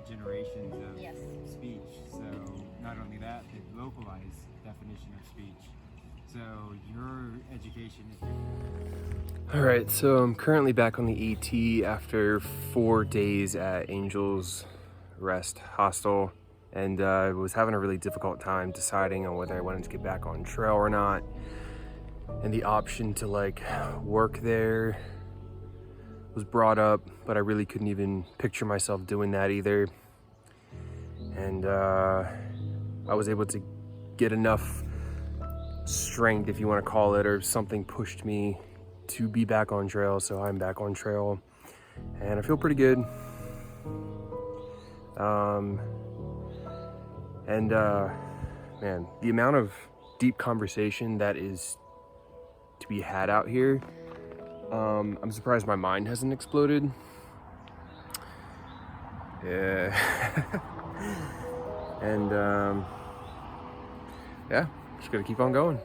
generations of Yes. speech. So not only that, the localized definition of speech. So your education is... All right, so I'm currently back on the AT after 4 days at Angels Rest Hostel, and I was having a really difficult time deciding on whether I wanted to get back on trail or not. And the option to like work there was brought up, but I really couldn't even picture myself doing that either. And I was able to get enough strength, if you want to call it, or something pushed me to be back on trail. So I'm back on trail and I feel pretty good. Man, the amount of deep conversation that is to be had out here, I'm surprised my mind hasn't exploded. Yeah. And yeah, just gotta keep on going.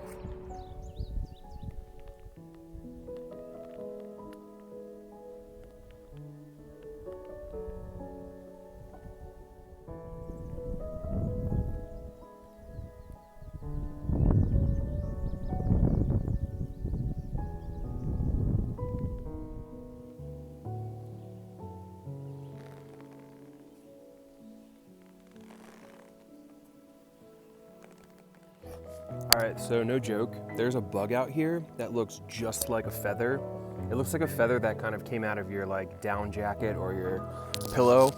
All right, so no joke, there's a bug out here that looks just like a feather. It looks like a feather that kind of came out of your like down jacket or your pillow,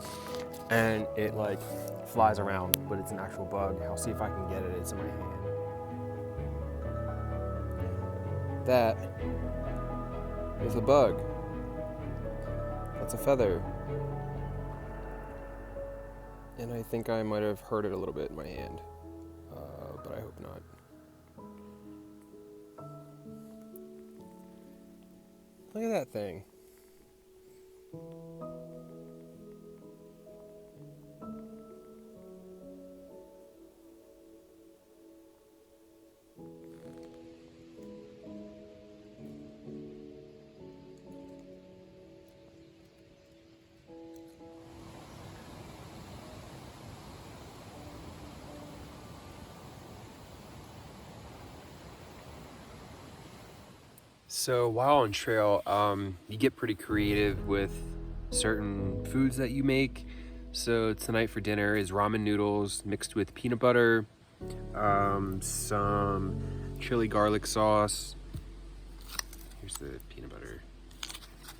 and it like flies around, but it's an actual bug. I'll see if I can get it. It's in my hand. That is a bug. That's a feather. And I think I might have hurt it a little bit in my hand, but I hope not. Look at that thing. So while on trail, you get pretty creative with certain foods that you make. So tonight for dinner is ramen noodles mixed with peanut butter, some chili garlic sauce. Here's the peanut butter.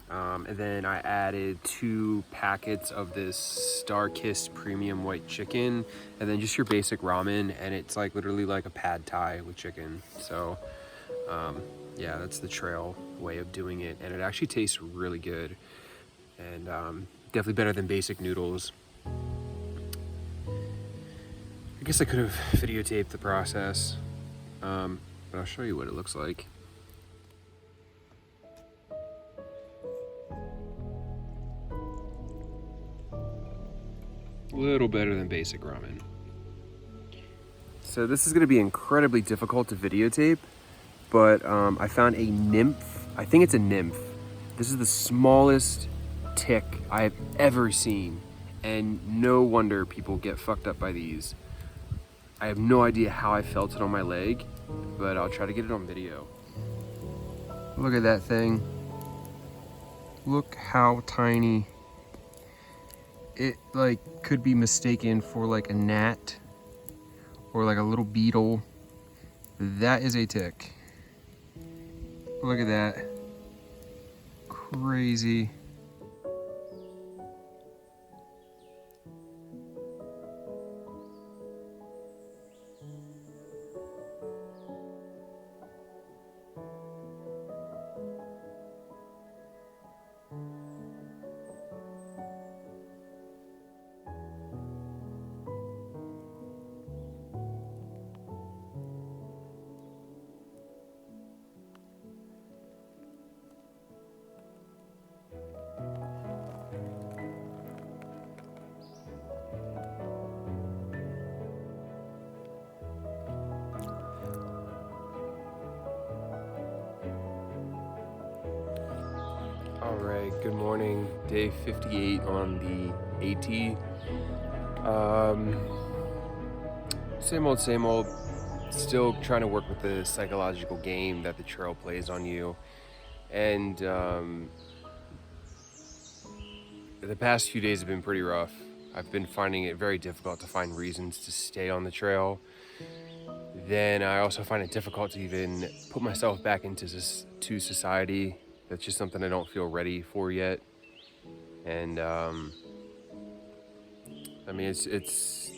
And then I added 2 packets of this Star-Kissed premium white chicken, and then just your basic ramen, and it's like literally like a pad thai with chicken. So yeah, that's the trail way of doing it, and it actually tastes really good, and definitely better than basic noodles. I guess I could have videotaped the process, but I'll show you what it looks like. A little better than basic ramen. So this is going to be incredibly difficult to videotape, but I found a nymph. I think it's a nymph. This is the smallest tick I have ever seen, and no wonder people get fucked up by these. I have no idea how I felt it on my leg, but I'll try to get it on video. Look at that thing. Look how tiny. It like could be mistaken for like a gnat or like a little beetle. That is a tick. Look at that. Crazy. All right, good morning. Day 58 on the AT. Same old, same old. Still trying to work with the psychological game that the trail plays on you. And the past few days have been pretty rough. I've been finding it very difficult to find reasons to stay on the trail. Then I also find it difficult to even put myself back into society. That's just something I don't feel ready for yet. And I mean, it's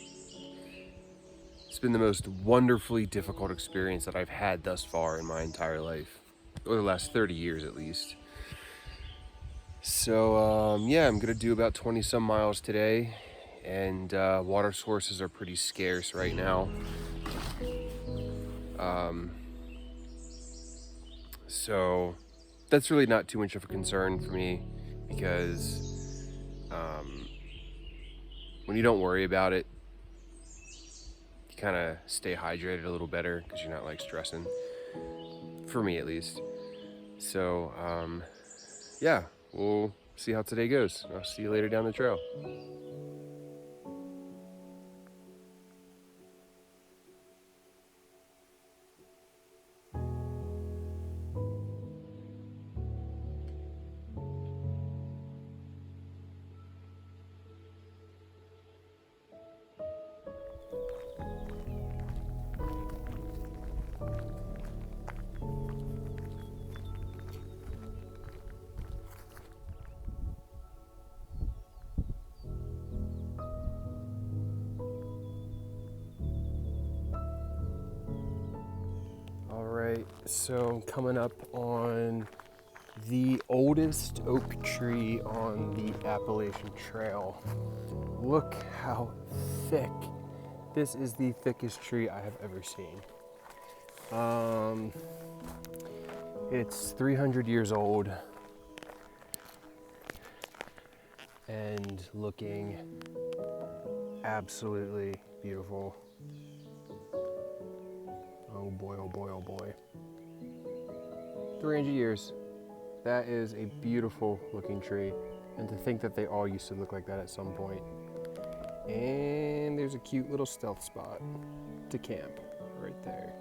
been the most wonderfully difficult experience that I've had thus far in my entire life, or the last 30 years at least. So yeah, I'm gonna do about 20 some miles today, and water sources are pretty scarce right now. So that's really not too much of a concern for me, because when you don't worry about it, you kind of stay hydrated a little better because you're not like stressing, for me at least. So yeah, we'll see how today goes. I'll see you later down the trail. Alright, so coming up on the oldest oak tree on the Appalachian Trail. Look how thick. This is the thickest tree I have ever seen. It's 300 years old and looking absolutely beautiful. Oh boy, oh boy, oh boy. 300 years. That is a beautiful looking tree. And to think that they all used to look like that at some point. And there's a cute little stealth spot to camp right there.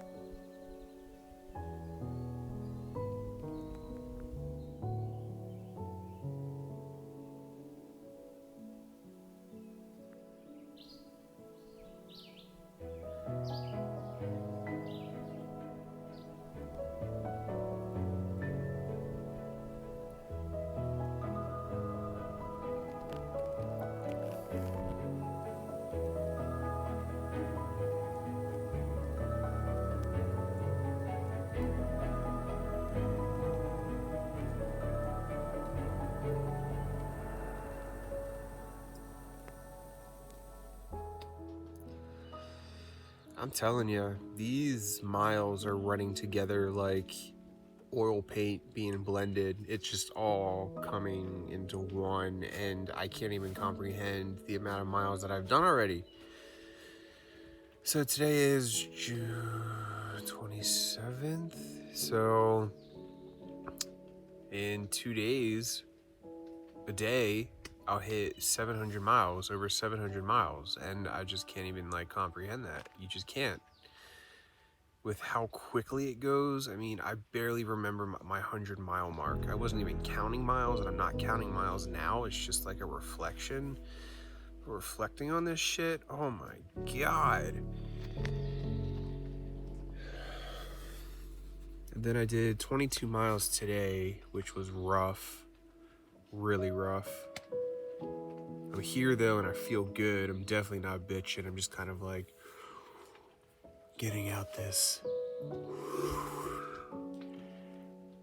I'm telling you, these miles are running together like oil paint being blended. It's just all coming into one, and I can't even comprehend the amount of miles that I've done already. So today is June 27th. So in 2 days, a day, I'll hit 700 miles, over 700 miles, and I just can't even like comprehend that. You just can't. With how quickly it goes, I mean, I barely remember my 100-mile mark. I wasn't even counting miles, and I'm not counting miles now. It's just like a reflection. Reflecting on this shit, oh my god. And then I did 22 miles today, which was rough. Really rough. I'm here though, and I feel good. I'm definitely not bitching. I'm just kind of like getting out this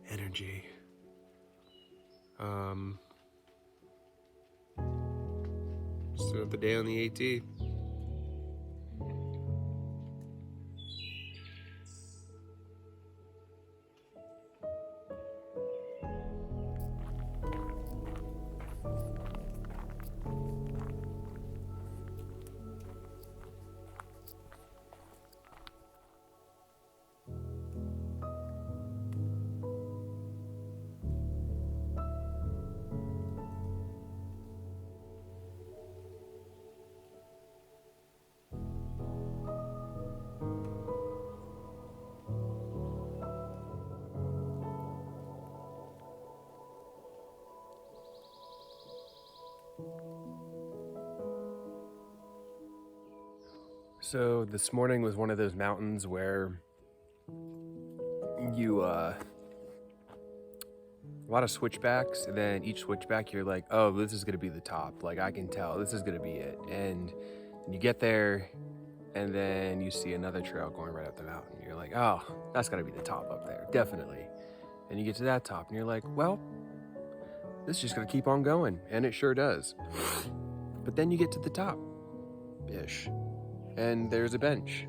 energy. Still have the day on the AT. So this morning was one of those mountains where you, a lot of switchbacks, and then each switchback you're like, oh, this is gonna be the top. Like, I can tell this is gonna be it. And you get there, and then you see another trail going right up the mountain. You're like, oh, that's gotta be the top up there, definitely. And you get to that top, and you're like, well, this is just gonna keep on going. And it sure does. But then you get to the top-ish, and there's a bench.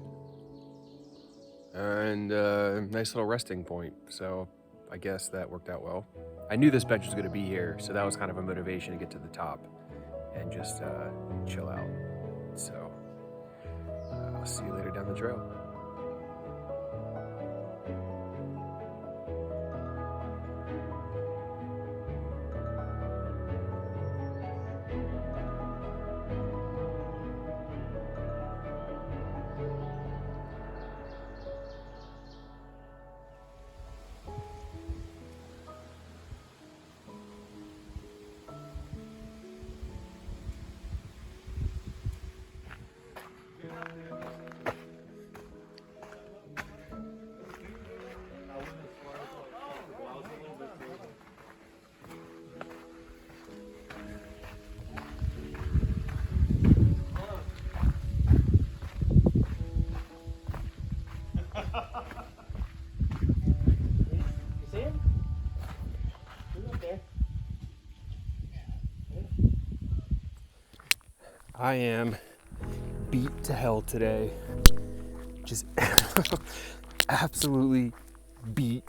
And a nice little resting point. So I guess that worked out well. I knew this bench was gonna be here, so that was kind of a motivation to get to the top and just chill out. So I'll see you later down the trail. I am beat to hell today. Just absolutely beat.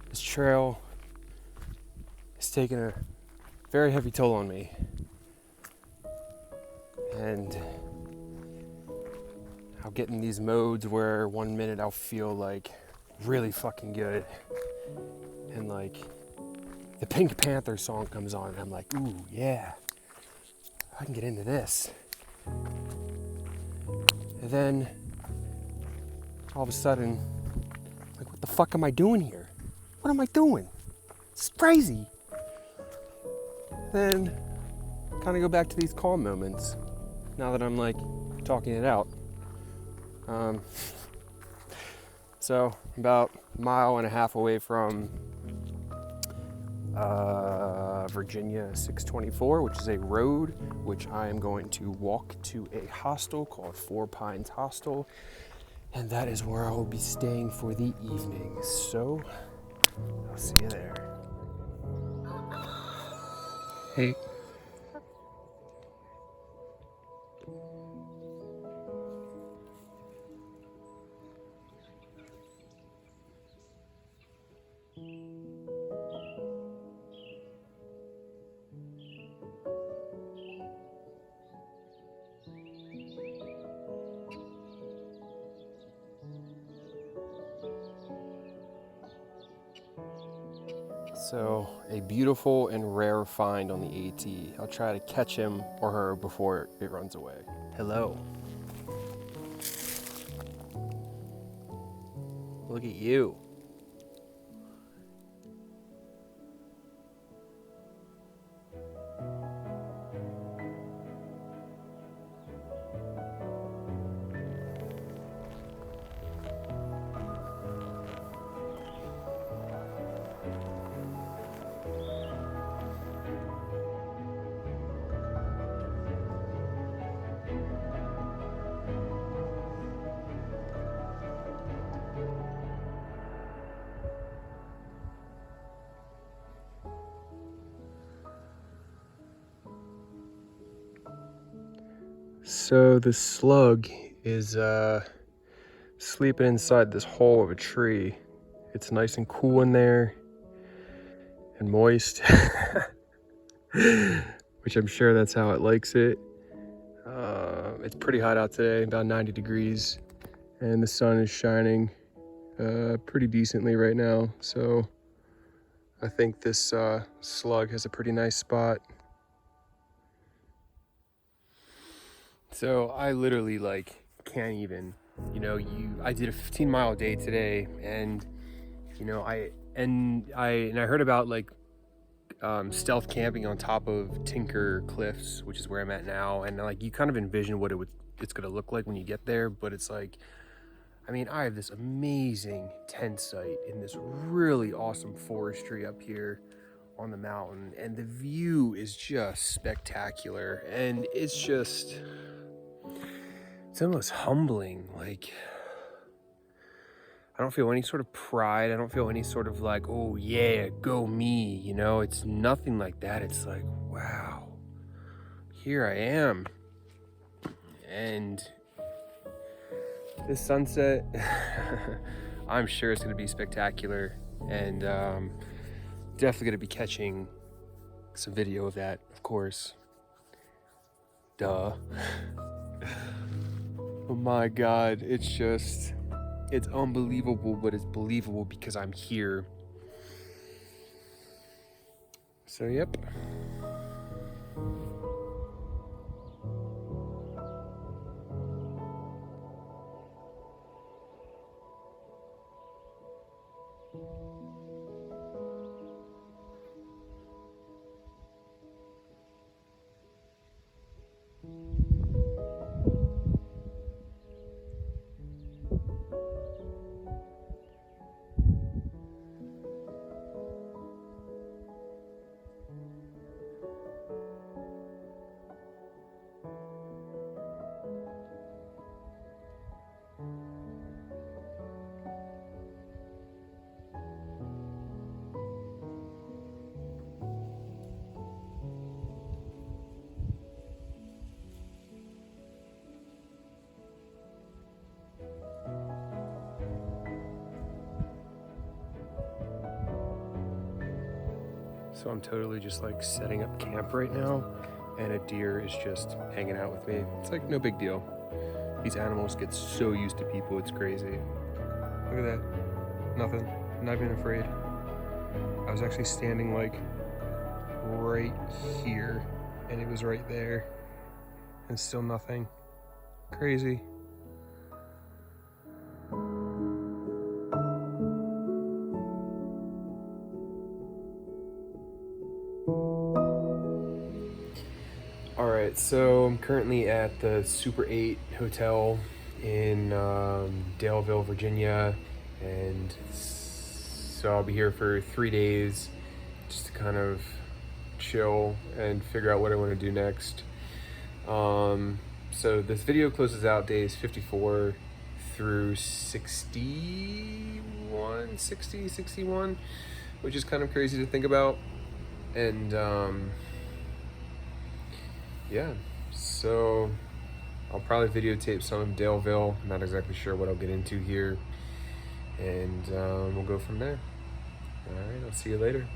This trail is taking a very heavy toll on me. And I'll get in these modes where 1 minute I'll feel like really fucking good. And like the Pink Panther song comes on and I'm like, ooh, yeah, I can get into this. And then all of a sudden, like, what the fuck am I doing here? What am I doing? It's crazy. Then kind of go back to these calm moments now that I'm like talking it out. So about a mile and a half away from Virginia 624, which is a road which I am going to walk to a hostel called Four Pines Hostel, and that is where I will be staying for the evening. So I'll see you there. Hey. So, a beautiful and rare find on the AT. I'll try to catch him or her before it runs away. Hello. Look at you. So the slug is sleeping inside this hole of a tree. It's nice and cool in there and moist, which I'm sure that's how it likes it. It's pretty hot out today, about 90 degrees, and the sun is shining pretty decently right now. So I think this slug has a pretty nice spot. So I literally like can't even, I did a 15-mile day today, and I heard about like stealth camping on top of Tinker Cliffs, which is where I'm at now, and like you kind of envision what it's gonna look like when you get there, but it's like, I mean, I have this amazing tent site in this really awesome forestry up here on the mountain, and the view is just spectacular, and it's almost humbling. Like, I don't feel any sort of pride. I don't feel any sort of like, oh yeah, go me, you know? It's nothing like that. It's like, wow, here I am. And this sunset, I'm sure it's gonna be spectacular, and definitely gonna be catching some video of that, of course. Duh. Oh my God, it's unbelievable, but it's believable because I'm here. So, yep. So I'm totally just like setting up camp right now, and a deer is just hanging out with me. It's like no big deal. These animals get so used to people, it's crazy. Look at that, nothing, not even afraid. I was actually standing like right here, and it was right there, and still nothing. Crazy. Alright, so I'm currently at the Super 8 Hotel in Daleville, Virginia, and so I'll be here for 3 days just to kind of chill and figure out what I want to do next. So this video closes out days 54 through 61, 60, 61, which is kind of crazy to think about. And yeah, so I'll probably videotape some of Daleville. I'm not exactly sure what I'll get into here, and we'll go from there. All right, I'll see you later.